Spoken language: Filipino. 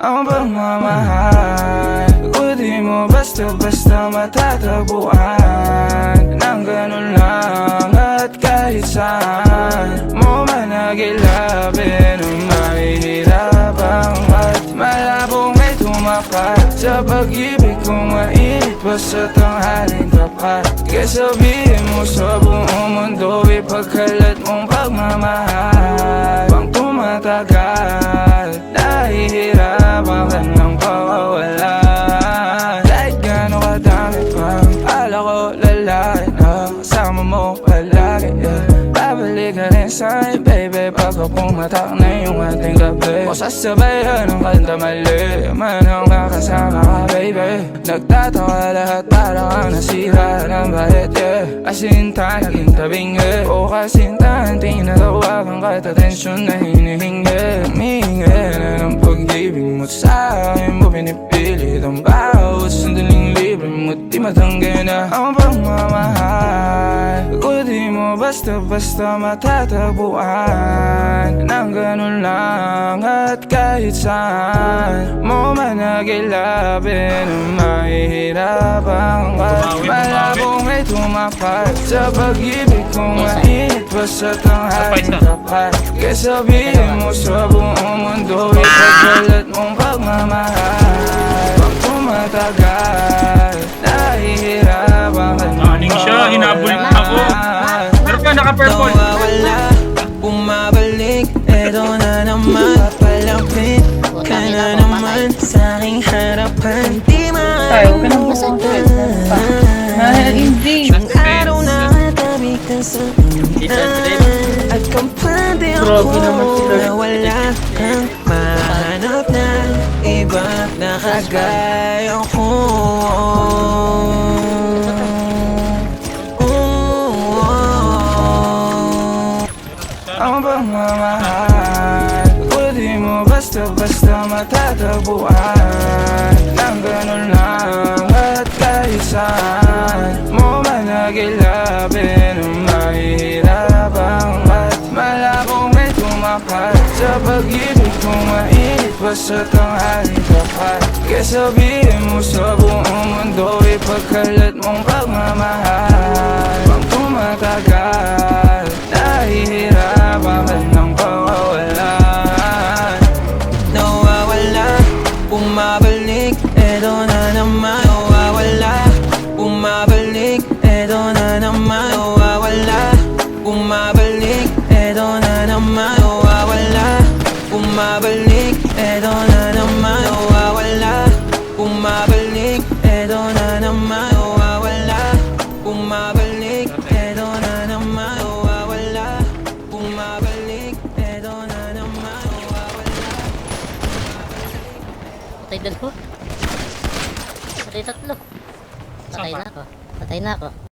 Ang pagmamahal ko di mo basta-basta matatagpuan nang ganun lang at kahit saan mo managilapin ang mahihirapan at malabong may tumapat sa pag-ibig kong mainit pa sa tanghaling tapat. Kaya sabihin mo sa buong mundo ipagkalat mong pagmamahal pang tumatagal. Nahihirapan ka ng pawawala kahit gano'n kadami pang ala ko lalaki na kasama mo palagi, yeah. Babalik ka rin sa'kin baby pagka pumatak na yung ating gabi. O sasabayan ng kanta mali manang kakasama ka baby. Nagtataka lahat para kang nasira ng bahit, yeah. Kasinta naging tabingi o kasintahan tinatawagan kahit atensyon na hinihingi. Humihingi na ng pag-ibig mo't sa'kin mo pinipilit ang bawat sandaling libre mo't di matanggi na ang pagmamahal ko di mo basta-basta matatagpuan nang ganun lang at kahit saan mo managilapin ang mahihirapan at malabong may tumapat sa pag-ibig kong mainit pa sa tanghaling tapat. Kaya sabihin mo sa buong mundo ipagkalat mong pagmamahal pang tumatagal. Nahihirapan ka Aning siya, hinabol ako. Pero pa naka-purple. Nawawala, bumabalik, eto na naman. Papalapit ka na naman sa aking harapan. Di makalimutan yung araw na katabi ka sa at kampante ako na wala kang mahanap na iba na kagaya ko. Ang pagmamahal ko di mo basta-basta matatagpuan nang ganun lang at kahit saan mo managilapin ang mahihirapan at malabong may tumapat sa pag-ibig kong mainit pa sa tanghaling tapat. Kaya sabihin mo sa buong mundo ipagkalat mong pagmamahal pang tumatagal. Nahihirapan ka ng pawawalan. Nawawala, bumabalik, eto na naman. Nawawala, bumabalik, eto na naman. Nawawala, bumabalik, eto na naman. Nawawala, bumabalik, eto na naman. Nawawala, bumabalik, eto na naman. Nawawala, bumabalik, eto na naman. Nawawala, bumabalik, eto na naman. Patay dalawa. Patay tatlo. Patay na ako. Patay na ako.